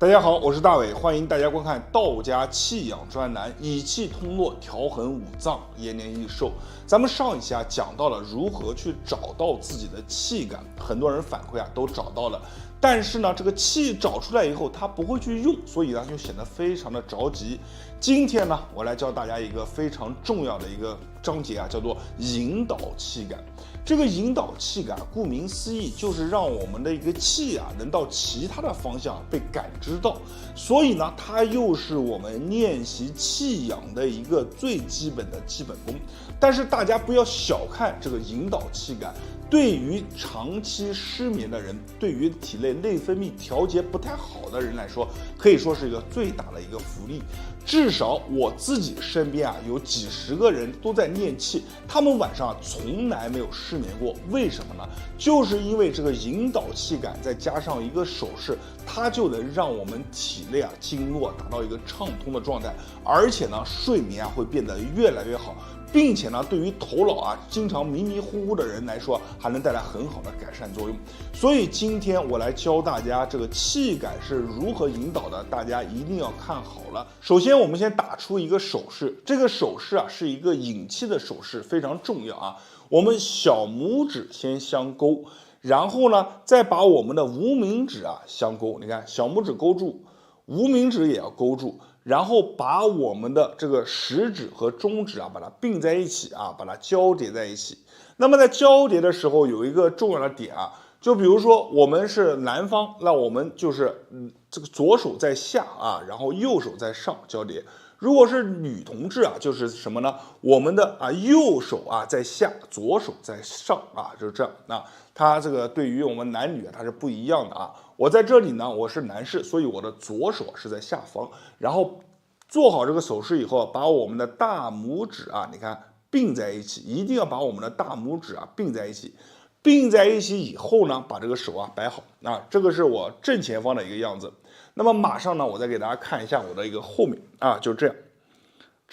大家好，我是大伟，欢迎大家观看道家气养专栏，以气通络，调衡五脏，延年益寿。咱们上一期讲到了如何去找到自己的气感，很多人反馈都找到了，但是呢，这个气找出来以后，他不会去用，所以呢就显得非常的着急。今天呢，我来教大家一个非常重要的一个章节叫做引导气感。这个引导气感，顾名思义，就是让我们的一个气能到其他的方向被感知到，所以呢，它又是我们练习气养的一个最基本的基本功。但是大家不要小看这个引导气感，对于长期失眠的人，对于体内内分泌调节不太好的人来说，可以说是一个最大的一个福利。至少我自己身边有几十个人都在练气，他们晚上从来没有失眠过。为什么呢？就是因为这个引导气感，再加上一个手势，它就能让我们体内经络达到一个畅通的状态，而且呢，睡眠会变得越来越好。并且呢，对于头脑经常迷迷糊糊的人来说，还能带来很好的改善作用。所以今天我来教大家这个气感是如何引导的，大家一定要看好了。首先，我们先打出一个手势，这个手势是一个引气的手势，非常重要我们小拇指先相勾，然后呢，再把我们的无名指相勾。你看，小拇指勾住，无名指也要勾住。然后把我们的这个食指和中指把它并在一起把它交叠在一起。那么在交叠的时候有一个重要的点就比如说我们是男方，那我们就是这个左手在下然后右手在上交叠。如果是女同志就是什么呢？我们的右手在下，左手在上就是这样它这个对于我们男女它是不一样的我在这里呢，我是男士，所以我的左手是在下方，然后做好这个手势以后，把我们的大拇指你看并在一起，一定要把我们的大拇指并在一起。并在一起以后呢，把这个手摆好这个是我正前方的一个样子。那么马上呢，我再给大家看一下我的一个后面就这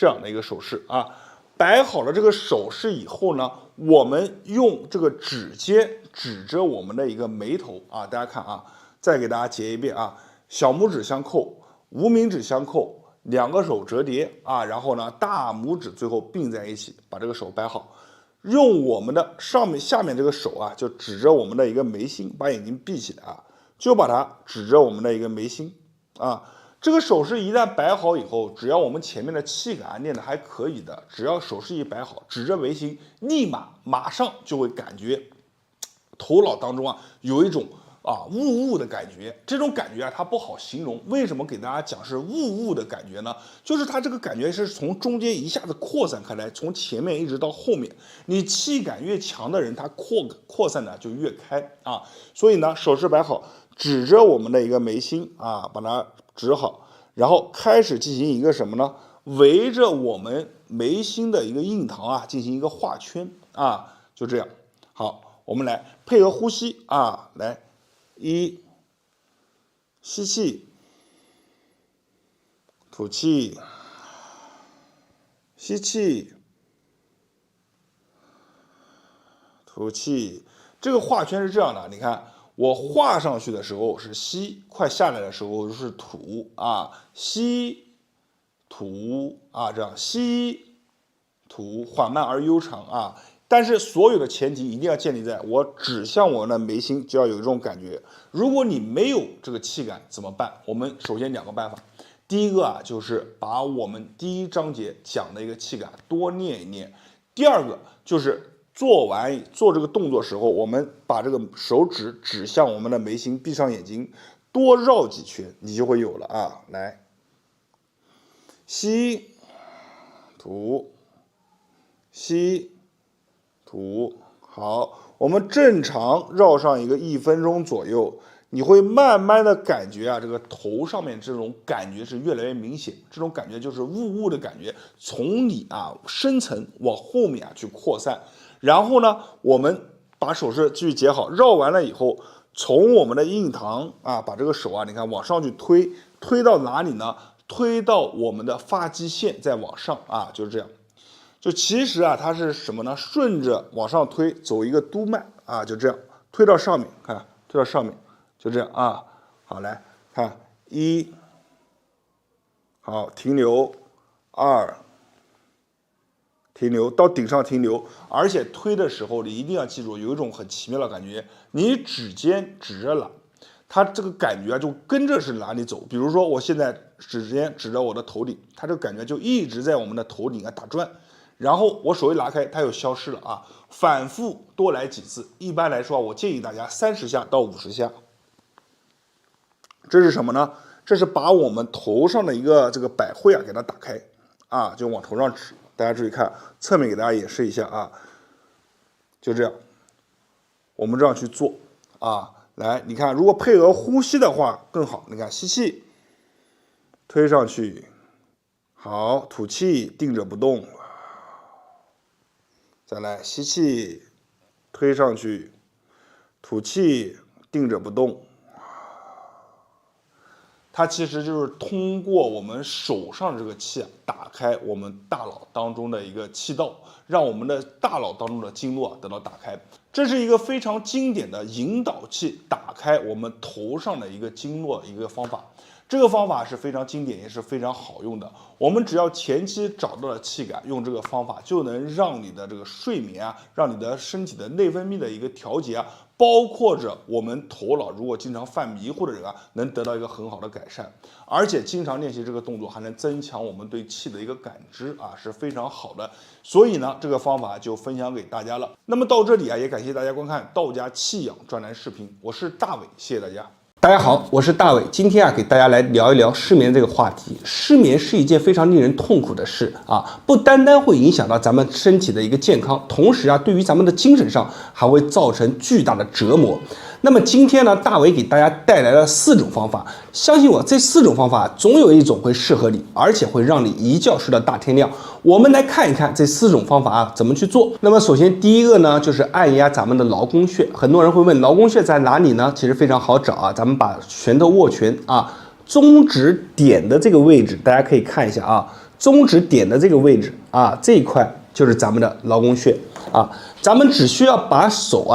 样的一个手势摆好了这个手势以后呢，我们用这个指尖指着我们的一个眉头大家看再给大家结一遍小拇指相扣，无名指相扣，两个手折叠然后呢，大拇指最后并在一起，把这个手摆好。用我们的下面这个手就指着我们的一个眉心，把眼睛闭起来就把它指着我们的一个眉心这个手势一旦摆好以后，只要我们前面的气感练得还可以的，只要手势一摆好，指着眉心，马上就会感觉头脑当中有一种雾的感觉。这种感觉它不好形容。为什么给大家讲是雾的感觉呢？就是它这个感觉是从中间一下子扩散开来，从前面一直到后面。你气感越强的人，他扩散的就越开所以呢，手势摆好，指着我们的一个眉心把它指好，然后开始进行一个什么呢？围着我们眉心的一个印堂进行一个画圈就这样。好，我们来配合呼吸来。吸气，吐气，吸气，吐气。这个画圈是这样的，你看我画上去的时候是吸，快下来的时候是吐吸吐这样吸吐，缓慢而悠长但是所有的前提一定要建立在我指向我的眉心，就要有这种感觉。如果你没有这个气感怎么办？我们首先两个办法。第一个就是把我们第一章节讲的一个气感多练一练。第二个就是做这个动作时候，我们把这个手指指向我们的眉心，闭上眼睛，多绕几圈，你就会有了来，吸吐吸吐。好，我们正常绕上一个1分钟左右，你会慢慢的感觉这个头上面这种感觉是越来越明显，这种感觉就是雾的感觉，从你深层往后面去扩散。然后呢，我们把手势继续结好，绕完了以后，从我们的印堂把这个手你看往上去推到哪里呢？推到我们的发际线，再往上就是这样。就其实它是什么呢？顺着往上推，走一个督脉就这样推到上面，看推到上面，就这样好，来看1，好，停留，2，停留，到顶上停留。而且推的时候，你一定要记住，有一种很奇妙的感觉，你指尖指着哪，它这个感觉就跟着是哪里走。比如说，我现在指尖指着我的头顶，它这个感觉就一直在我们的头顶打转。然后我手一拿开，它又消失了啊！反复多来几次，一般来说，我建议大家30下到50下。这是什么呢？这是把我们头上的一个这个百会给它打开啊，就往头上指。大家注意看，侧面给大家演示一下啊，就这样，我们这样去做啊。来，你看，如果配合呼吸的话更好。你看，吸气，推上去，好，吐气，定着不动。再来吸气，推上去，吐气，定着不动。它其实就是通过我们手上这个气打开我们大脑当中的一个气道，让我们的大脑当中的经络得到打开。这是一个非常经典的引导气打开我们头上的一个经络一个方法。这个方法是非常经典，也是非常好用的。我们只要前期找到了气感，用这个方法就能让你的这个睡眠让你的身体的内分泌的一个调节包括着我们头脑如果经常犯迷糊的人能得到一个很好的改善。而且经常练习这个动作，还能增强我们对气的一个感知是非常好的。所以呢，这个方法就分享给大家了。那么到这里也感谢大家观看道家气养专栏视频，我是大伟，谢谢大家。大家好，我是大伟，今天给大家来聊一聊失眠这个话题。失眠是一件非常令人痛苦的事不单单会影响到咱们身体的一个健康，同时对于咱们的精神上还会造成巨大的折磨。那么今天呢，大伟给大家带来了4种方法，相信我，这4种方法总有一种会适合你，而且会让你一觉睡到大天亮。我们来看一看这4种方法怎么去做。那么首先第一个呢，就是按压咱们的劳宫穴。很多人会问劳宫穴在哪里呢？其实非常好找咱们把拳头握拳中指点的这个位置，大家可以看一下中指点的这个位置这一块就是咱们的劳宫穴咱们只需要把手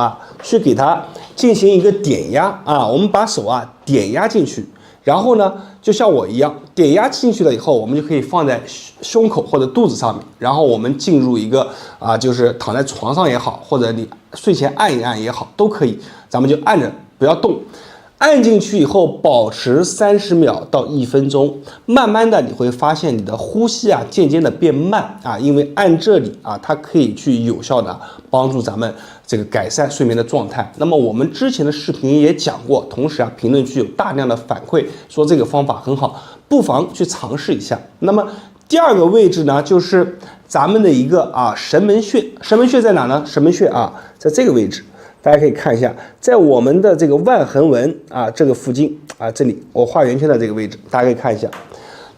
去给它进行一个点压我们把手点压进去，然后呢，就像我一样，点压进去了以后，我们就可以放在胸口或者肚子上面，然后我们进入一个就是躺在床上也好，或者你睡前按一按也好，都可以，咱们就按着不要动。按进去以后，保持30秒到1分钟，慢慢的你会发现你的呼吸渐渐的变慢因为按这里它可以去有效的帮助咱们这个改善睡眠的状态。那么我们之前的视频也讲过，同时评论区有大量的反馈说这个方法很好，不妨去尝试一下。那么第二个位置呢，就是咱们的一个神门穴。神门穴在哪呢？神门穴在这个位置。大家可以看一下，在我们的这个腕横纹这个附近这里我画圆圈的这个位置，大家可以看一下。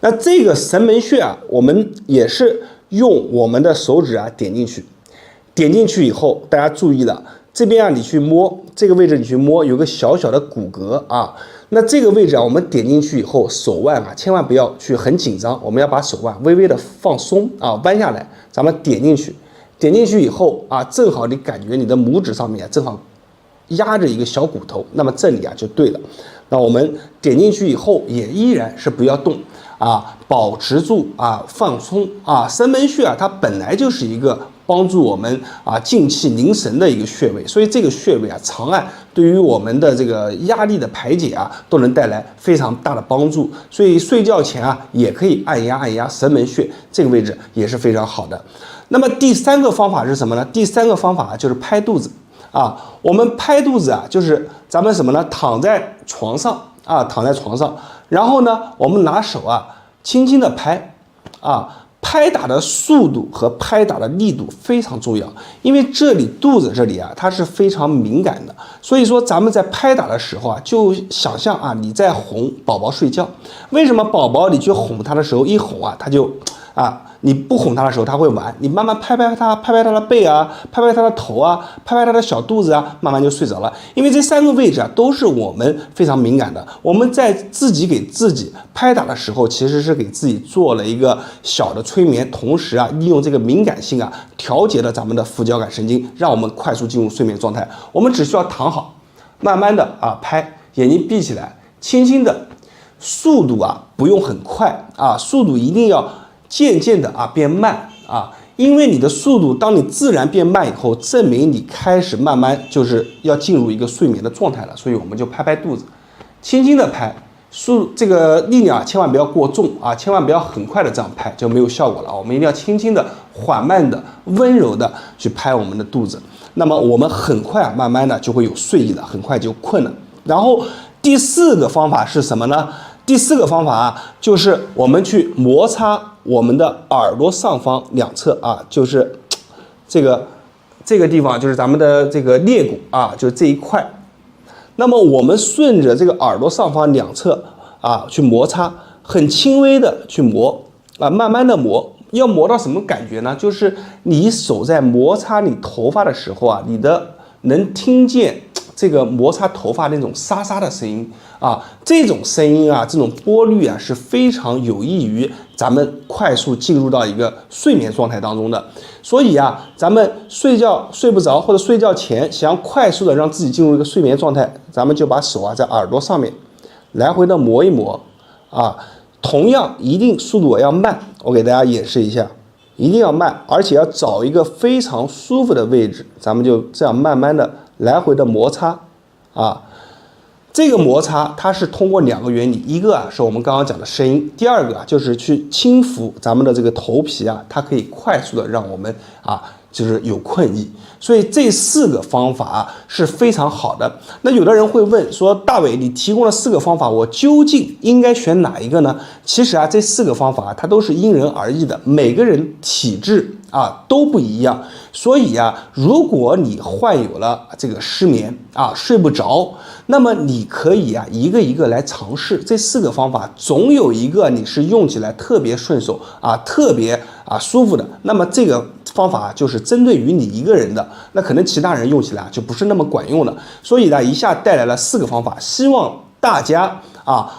那这个神门穴我们也是用我们的手指点进去，点进去以后，大家注意了，这边你去摸这个位置，你去摸有个小小的骨骼那这个位置我们点进去以后，手腕千万不要去很紧张，我们要把手腕微微的放松弯下来，咱们点进去。点进去以后正好你感觉你的拇指上面正好压着一个小骨头，那么这里就对了。那我们点进去以后也依然是不要动保持住放松神门穴它本来就是一个帮助我们静气凝神的一个穴位，所以这个穴位长按对于我们的这个压力的排解都能带来非常大的帮助。所以睡觉前也可以按压神门穴这个位置，也是非常好的。那么第3个方法是什么呢？第3个方法就是拍肚子我们拍肚子就是咱们什么呢？躺在床上躺在床上，然后呢，我们拿手轻轻的拍拍打的速度和拍打的力度非常重要，因为这里肚子这里它是非常敏感的，所以说咱们在拍打的时候就想象你在哄宝宝睡觉。为什么宝宝你去哄他的时候，一哄他就你不哄他的时候他会玩，你慢慢拍拍他，拍拍他的背拍拍他的头拍拍他的小肚子慢慢就睡着了。因为这3个位置都是我们非常敏感的，我们在自己给自己拍打的时候，其实是给自己做了一个小的催眠，同时利用这个敏感性调节了咱们的副交感神经，让我们快速进入睡眠状态。我们只需要躺好，慢慢的拍，眼睛闭起来，轻轻的速度啊不用很快啊，速度一定要渐渐的啊变慢啊，因为你的速度当你自然变慢以后，证明你开始慢慢就是要进入一个睡眠的状态了，所以我们就拍拍肚子，轻轻的拍。这个力量啊，千万不要过重啊，千万不要很快的这样拍，就没有效果了啊。我们一定要轻轻的、缓慢的、温柔的去拍我们的肚子。那么我们很快啊，慢慢的就会有睡意了，很快就困了。然后第四个方法是什么呢？第四个方法啊，就是我们去摩擦我们的耳朵上方两侧啊，就是这个地方，就是咱们的这个颞骨啊，就是这一块。那么我们顺着这个耳朵上方两侧啊去摩擦，很轻微的去磨啊，慢慢的磨，要磨到什么感觉呢？就是你手在摩擦你头发的时候啊，你能听见这个摩擦头发那种沙沙的声音啊，这种声音啊，这种波率啊是非常有益于咱们快速进入到一个睡眠状态当中的。所以啊，咱们睡觉睡不着或者睡觉前想要快速的让自己进入一个睡眠状态，咱们就把手啊在耳朵上面来回的磨一磨啊，同样一定速度要慢，我给大家演示一下，一定要慢，而且要找一个非常舒服的位置，咱们就这样慢慢的来回的摩擦啊。这个摩擦它是通过两个原理，一个啊是我们刚刚讲的声音，第二个啊就是去轻抚咱们的这个头皮啊，它可以快速的让我们啊就是有困意。所以这四个方法啊是非常好的。那有的人会问说，大伟，你提供了四个方法，我究竟应该选哪一个呢？其实啊，这四个方法啊，它都是因人而异的，每个人体质啊都不一样。所以啊，如果你患有了这个失眠啊，睡不着，那么你可以啊一个一个来尝试这四个方法，总有一个你是用起来特别顺手啊，特别舒服的。那么这个方法就是针对于你一个人的，那可能其他人用起来就不是那么管用了。所以呢，一下带来了四个方法，希望大家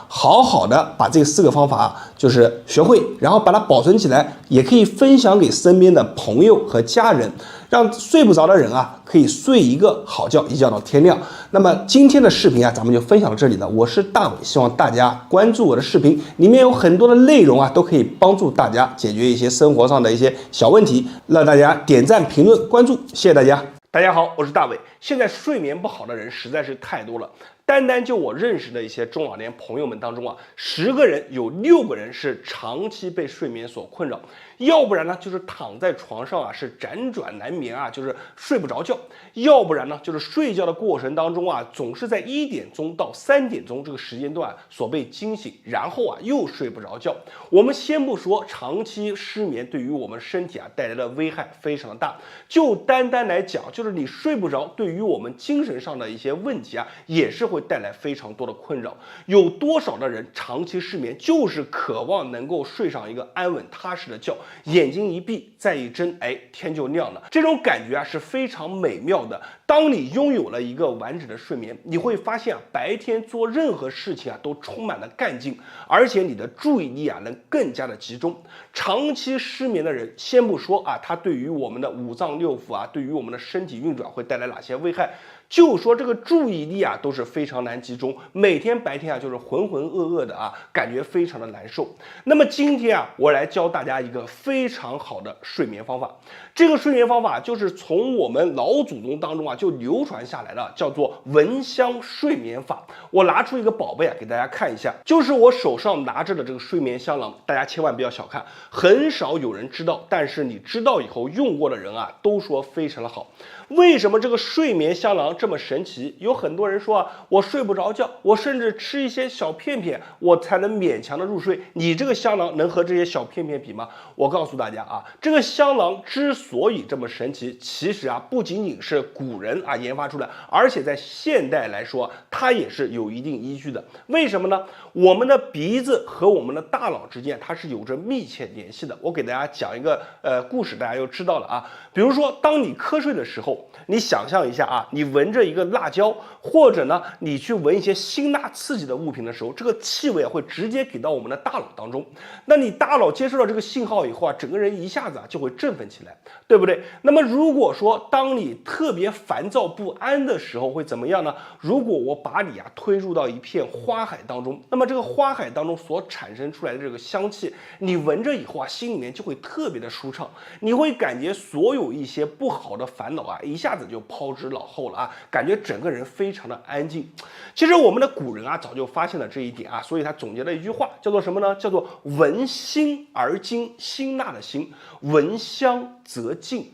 好好的把这四个方法就是学会，然后把它保存起来，也可以分享给身边的朋友和家人，让睡不着的人可以睡一个好觉，一觉到天亮。那么今天的视频咱们就分享到这里了。我是大伟，希望大家关注我的视频，里面有很多的内容都可以帮助大家解决一些生活上的一些小问题，让大家点赞、评论、关注，谢谢大家。大家好，我是大伟。现在睡眠不好的人实在是太多了，单单就我认识的一些中老年朋友们当中10个人有6个人是长期被睡眠所困扰，要不然呢就是躺在床上是辗转难眠就是睡不着觉，要不然呢就是睡觉的过程当中总是在1点钟到3点钟这个时间段所被惊醒，然后又睡不着觉。我们先不说长期失眠对于我们身体带来的危害非常的大，就单单来讲，就是你睡不着，对于我们精神上的一些问题也是会带来非常多的困扰。有多少的人长期失眠，就是渴望能够睡上一个安稳踏实的觉，眼睛一闭再一睁，天就亮了。这种感觉是非常美妙的。当你拥有了一个完整的睡眠，你会发现白天做任何事情都充满了干劲，而且你的注意力能更加的集中。长期失眠的人，先不说它对于我们的五脏六腑对于我们的身体运转会带来哪些危害，就说这个注意力都是非常难集中，每天白天就是浑浑噩噩的感觉非常的难受。那么今天我来教大家一个非常好的睡眠方法。这个睡眠方法就是从我们老祖宗当中就流传下来的，叫做蚊香睡眠法。我拿出一个宝贝给大家看一下，就是我手上拿着的这个睡眠香囊，大家千万不要小看，很少有人知道，但是你知道以后用过的人都说非常的好。为什么这个睡眠香囊这么神奇？有很多人说我睡不着觉，我甚至吃一些小片片我才能勉强的入睡，你这个香囊能和这些小片片比吗？我告诉大家这个香囊之所以这么神奇，其实不仅仅是古人研发出来，而且在现代来说它也是有一定依据的。为什么呢？我们的鼻子和我们的大脑之间它是有着密切联系的。我给大家讲一个故事，大家就知道了比如说当你瞌睡的时候，候，你想象一下啊，你闻着一个辣椒，或者呢，你去闻一些辛辣刺激的物品的时候，这个气味会直接给到我们的大脑当中。那你大脑接收到这个信号以后啊，整个人一下子就会振奋起来，对不对？那么如果说当你特别烦躁不安的时候会怎么样呢？如果我把你推入到一片花海当中，那么这个花海当中所产生出来的这个香气，你闻着以后心里面就会特别的舒畅，你会感觉所有一些不好的烦恼一下子就抛之脑后了感觉整个人非常的安静。其实我们的古人早就发现了这一点所以他总结了一句话，叫做什么呢？叫做闻辛而精，辛辣的辛，闻香则静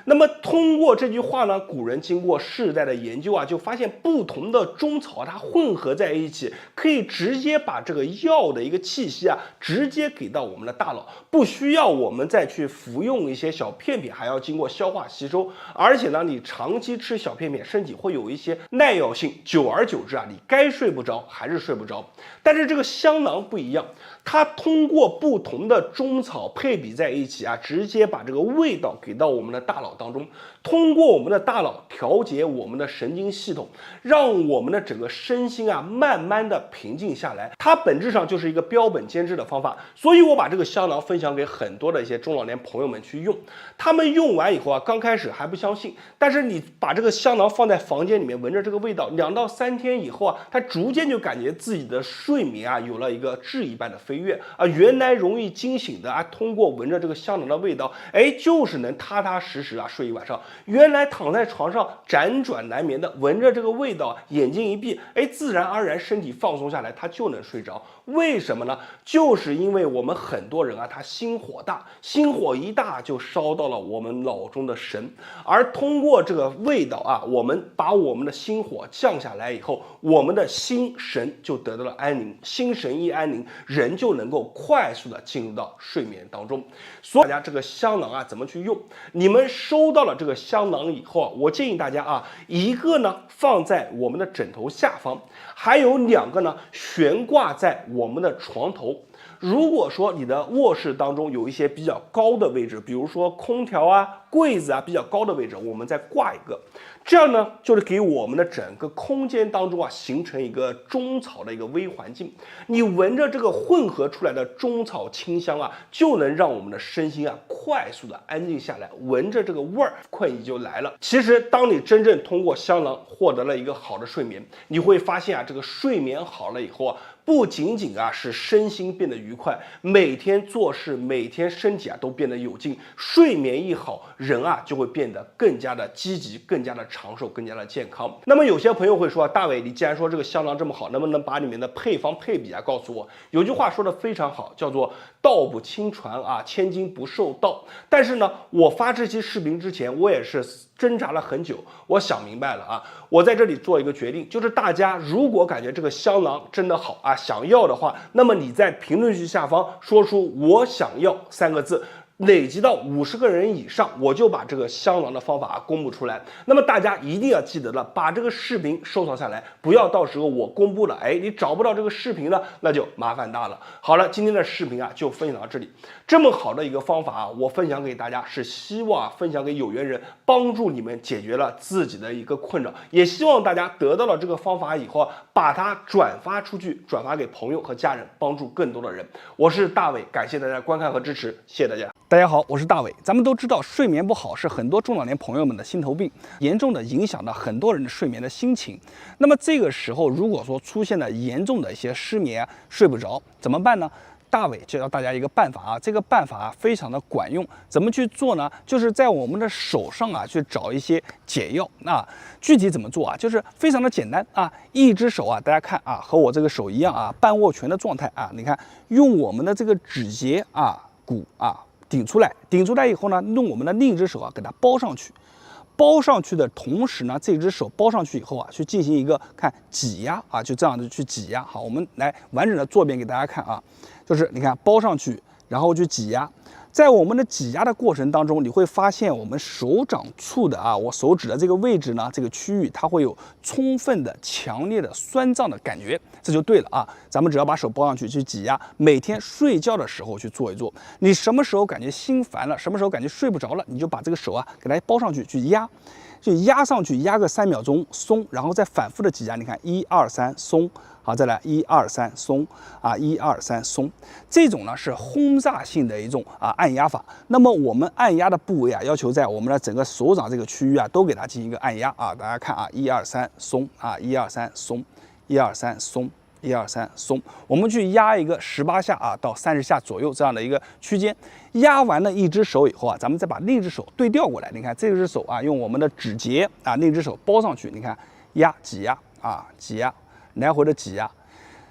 那么通过这句话呢，古人经过世代的研究就发现不同的中草它混合在一起，可以直接把这个药的一个气息直接给到我们的大脑，不需要我们再去服用一些小片片，还要经过消化吸收。而且呢，你长期吃小片片，身体会有一些耐药性，久而久之你该睡不着还是睡不着。但是这个香囊不一样，它通过不同的中草配比在一起直接把这个味道给到我们的大脑当中，通过我们的大脑调节我们的神经系统，让我们的整个身心慢慢的平静下来。它本质上就是一个标本兼治的方法，所以我把这个香囊分享给很多的一些中老年朋友们去用。他们用完以后刚开始还不相信，但是你把这个香囊放在房间里面，闻着这个味道，2到3天以后他逐渐就感觉自己的睡眠有了一个质一般的飞跃原来容易惊醒的通过闻着这个香囊的味道，就是能踏踏实实睡一晚上。原来躺在床上辗转难眠的，闻着这个味道，眼睛一闭，自然而然身体放松下来，他就能睡着。为什么呢？就是因为我们很多人他心火大，心火一大就烧到了我们脑中的神，而通过这个味道我们把我们的心火降下来以后，我们的心神就得到了安宁，心神一安宁，人就能够快速的进入到睡眠当中。所以大家这个香囊怎么去用？你们收到了这个香囊以后我建议大家一个呢放在我们的枕头下方，还有2个呢悬挂在我们的床头。如果说你的卧室当中有一些比较高的位置，比如说空调柜子比较高的位置，我们再挂一个，这样呢就是给我们的整个空间当中形成一个中草的一个微环境。你闻着这个混合出来的中草清香就能让我们的身心快速的安静下来，闻着这个味儿，困意就来了。其实当你真正通过香囊获得了一个好的睡眠，你会发现这个睡眠好了以后不仅仅是身心变得愉快，每天做事，每天身体都变得有劲。睡眠一好，人就会变得更加的积极，更加的长寿，更加的健康。那么有些朋友会说，大伟，你既然说这个香囊这么好，能不能把里面的配方配比告诉我？有句话说的非常好，叫做道不轻传千金不受道。但是呢，我发这期视频之前，我也是挣扎了很久，我想明白了我在这里做一个决定，就是大家如果感觉这个香囊真的好想要的话，那么你在评论区下方说出我想要3个字，累积到50个人以上，我就把这个香囊的方法公布出来。那么大家一定要记得了，把这个视频收藏下来，不要到时候我公布了，你找不到这个视频了，那就麻烦大了。好了，今天的视频就分享到这里。这么好的一个方法我分享给大家，是希望分享给有缘人，帮助你们解决了自己的一个困扰，也希望大家得到了这个方法以后把它转发出去，转发给朋友和家人，帮助更多的人。我是大伟，感谢大家观看和支持，谢谢大家。大家好，我是大伟。咱们都知道，睡眠不好是很多中老年朋友们的心头病，严重的影响到很多人的睡眠的心情。那么这个时候，如果说出现了严重的一些失眠睡不着，怎么办呢？大伟教大家一个办法这个办法非常的管用。怎么去做呢？就是在我们的手上去找一些解药。具体怎么做就是非常的简单一只手大家看和我这个手一样半握拳的状态你看，用我们的这个指节骨顶出来以后呢，用我们的另一只手给它包上去。包上去的同时呢，这只手包上去以后去进行一个挤压就这样的去挤压。好，我们来完整的做一遍给大家看就是你看包上去，然后去挤压。在我们的挤压的过程当中，你会发现我们手掌处的我手指的这个位置呢，这个区域它会有充分的、强烈的酸胀的感觉，这就对了咱们只要把手包上去去挤压，每天睡觉的时候去做一做。你什么时候感觉心烦了，什么时候感觉睡不着了，你就把这个手给它包上去去压。就压上去，压个3秒钟松，然后再反复的挤压。你看1、2、3松，好，再来1、2、3松啊，1、2、3松。这种呢是轰炸性的一种按压法。那么我们按压的部位要求在我们的整个手掌这个区域都给它进行一个按压啊。大家看1、2、3松啊，1、2、3松，1、2、3松。1、2、3松，我们去压一个18下到30下左右这样的一个区间。压完了一只手以后咱们再把另一只手对调过来。你看这只手用我们的指节另一只手包上去，你看压挤压挤压，来回的挤压。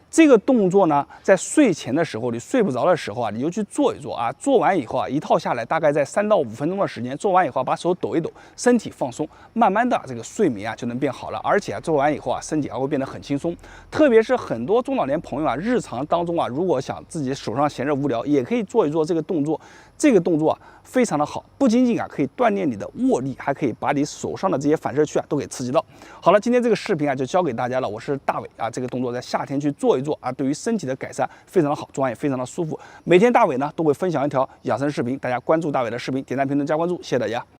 这个动作呢，在睡前的时候，你睡不着的时候你就去做一做做完以后一套下来大概在3到5分钟的时间，做完以后把手抖一抖，身体放松，慢慢的这个睡眠就能变好了，而且做完以后身体还会变得很轻松。特别是很多中老年朋友日常当中如果想自己手上闲着无聊，也可以做一做这个动作。这个动作非常的好，不仅仅可以锻炼你的握力，还可以把你手上的这些反射区都给刺激到。好了，今天这个视频就教给大家了，我是大伟这个动作在夏天去做一做对于身体的改善非常的好，做完也非常的舒服。每天大伟呢都会分享一条养生视频，大家关注大伟的视频，点赞、评论、加关注，谢谢大家。